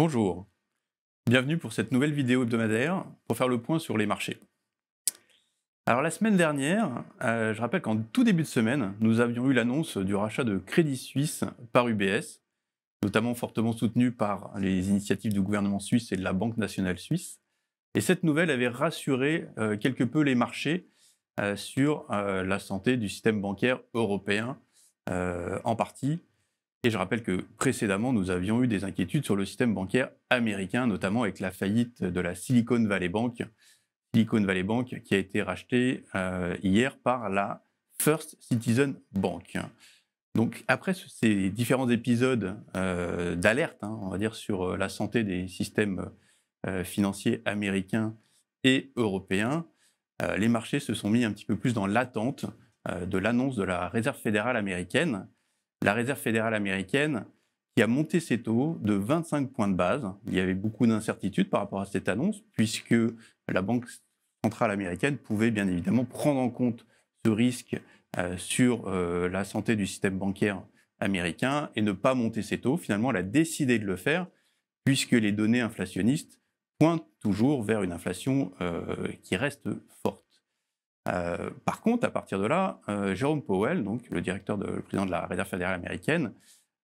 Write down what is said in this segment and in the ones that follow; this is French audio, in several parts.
Bonjour, bienvenue pour cette nouvelle vidéo hebdomadaire pour faire le point sur les marchés. Alors la semaine dernière, je rappelle qu'en tout début de semaine, nous avions eu l'annonce du rachat de Crédit Suisse par UBS, notamment fortement soutenu par les initiatives du gouvernement suisse et de la Banque nationale suisse. Et cette nouvelle avait rassuré quelque peu les marchés sur la santé du système bancaire européen en partie. Et je rappelle que précédemment, nous avions eu des inquiétudes sur le système bancaire américain, notamment avec la faillite de la Silicon Valley Bank. Silicon Valley Bank qui a été rachetée hier par la First Citizen Bank. Donc après ces différents épisodes d'alerte, on va dire, sur la santé des systèmes financiers américains et européens, les marchés se sont mis un petit peu plus dans l'attente de l'annonce de la Réserve fédérale américaine. La Réserve fédérale américaine qui a monté ses taux de 25 points de base. Il y avait beaucoup d'incertitudes par rapport à cette annonce, puisque la Banque centrale américaine pouvait bien évidemment prendre en compte ce risque sur la santé du système bancaire américain et ne pas monter ses taux. Finalement, elle a décidé de le faire, puisque les données inflationnistes pointent toujours vers une inflation qui reste forte. Par contre, à partir de là, Jérôme Powell, donc le président de la Réserve fédérale américaine,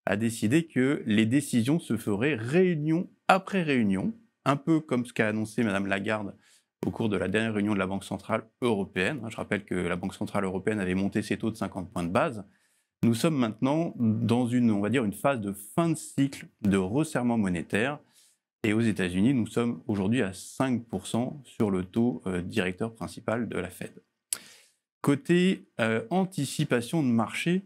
a décidé que les décisions se feraient réunion après réunion, un peu comme ce qu'a annoncé Mme Lagarde au cours de la dernière réunion de la Banque centrale européenne. Je rappelle que la Banque centrale européenne avait monté ses taux de 50 points de base. Nous sommes maintenant dans une phase de fin de cycle de resserrement monétaire. Et aux États-Unis, nous sommes aujourd'hui à 5% sur le taux directeur principal de la Fed. Côté anticipation de marché,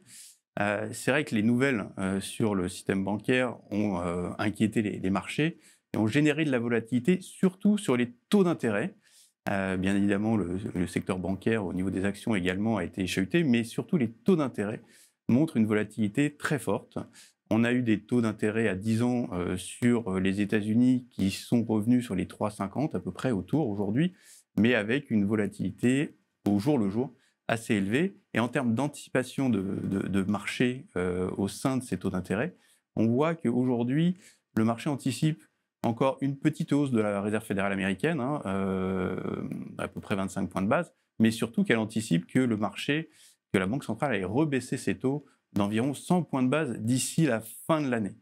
c'est vrai que les nouvelles sur le système bancaire ont inquiété les marchés et ont généré de la volatilité, surtout sur les taux d'intérêt. Bien évidemment, le secteur bancaire, au niveau des actions également, a été chahuté, mais surtout les taux d'intérêt montrent une volatilité très forte. On a eu des taux d'intérêt à 10 ans sur les États-Unis qui sont revenus sur les 3,50 à peu près autour aujourd'hui, mais avec une volatilité au jour le jour assez élevée. Et en termes d'anticipation de marché au sein de ces taux d'intérêt, on voit qu'aujourd'hui, le marché anticipe encore une petite hausse de la Réserve fédérale américaine, à peu près 25 points de base, mais surtout qu'elle anticipe que que la Banque centrale ait rebaissé ses taux d'environ 100 points de base d'ici la fin de l'année.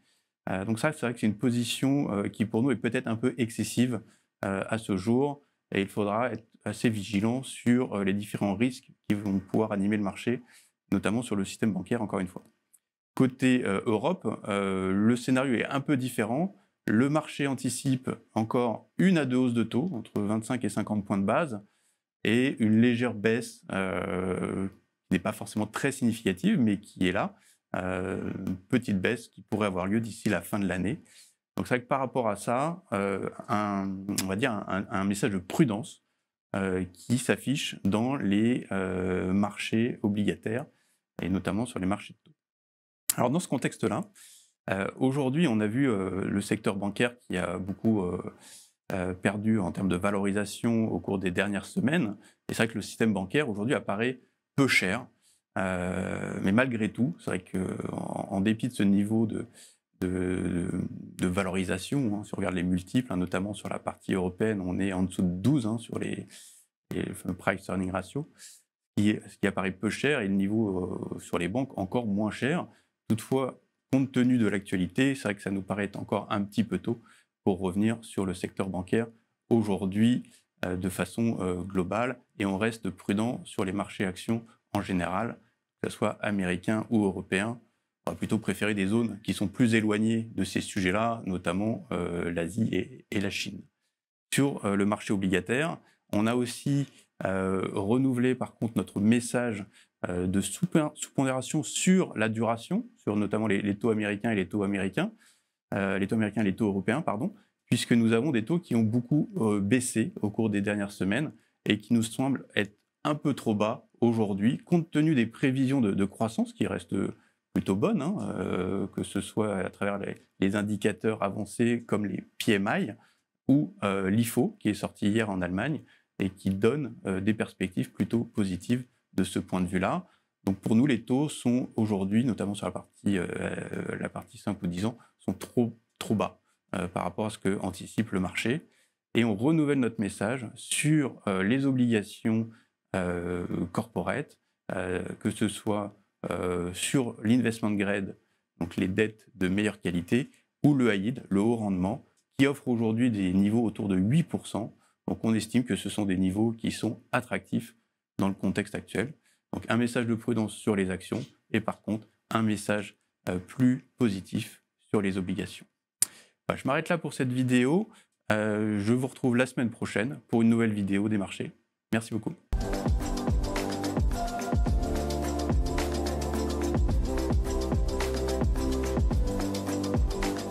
Donc ça, c'est vrai que c'est une position qui pour nous est peut-être un peu excessive à ce jour, et il faudra être assez vigilant sur les différents risques qui vont pouvoir animer le marché, notamment sur le système bancaire, encore une fois. Côté Europe, le scénario est un peu différent. Le marché anticipe encore 1 à 2 hausses de taux, entre 25 et 50 points de base, et une légère baisse qui n'est pas forcément très significative, mais qui est là, une petite baisse qui pourrait avoir lieu d'ici la fin de l'année. Donc c'est vrai que par rapport à ça, on va dire un message de prudence qui s'affiche dans les marchés obligataires, et notamment sur les marchés de taux. Alors dans ce contexte-là, aujourd'hui on a vu le secteur bancaire qui a beaucoup perdu en termes de valorisation au cours des dernières semaines. Et c'est vrai que le système bancaire aujourd'hui apparaît peu cher, mais malgré tout, c'est vrai qu'en dépit de ce niveau de valorisation, si on regarde les multiples, notamment sur la partie européenne, on est en dessous de 12 sur les fameux price earning ratio, ce qui apparaît peu cher, et le niveau sur les banques encore moins cher. Toutefois, compte tenu de l'actualité, c'est vrai que ça nous paraît encore un petit peu tôt pour revenir sur le secteur bancaire aujourd'hui de façon globale, et on reste prudent sur les marchés actions en général, que ce soit américain ou européen. On va plutôt préférer des zones qui sont plus éloignées de ces sujets-là, notamment l'Asie et la Chine. Sur le marché obligataire, on a aussi renouvelé par contre notre message de sous-pondération sur la duration, sur notamment les taux américains et les taux américains, et les taux européens, pardon, puisque nous avons des taux qui ont beaucoup baissé au cours des dernières semaines et qui nous semblent être un peu trop bas aujourd'hui, compte tenu des prévisions de croissance qui restent plutôt bonnes, que ce soit à travers les indicateurs avancés comme les PMI ou l'IFO qui est sorti hier en Allemagne et qui donne des perspectives plutôt positives de ce point de vue-là. Donc pour nous, les taux sont aujourd'hui, notamment sur la partie 5 ou 10 ans, sont trop bas. par rapport à ce que anticipe le marché. Et on renouvelle notre message sur les obligations corporate, que ce soit sur l'investment grade, donc les dettes de meilleure qualité, ou le high yield, le haut rendement, qui offre aujourd'hui des niveaux autour de 8%. Donc on estime que ce sont des niveaux qui sont attractifs dans le contexte actuel. Donc un message de prudence sur les actions et par contre un message plus positif sur les obligations. Voilà, je m'arrête là pour cette vidéo. Je vous retrouve la semaine prochaine pour une nouvelle vidéo des marchés. Merci beaucoup.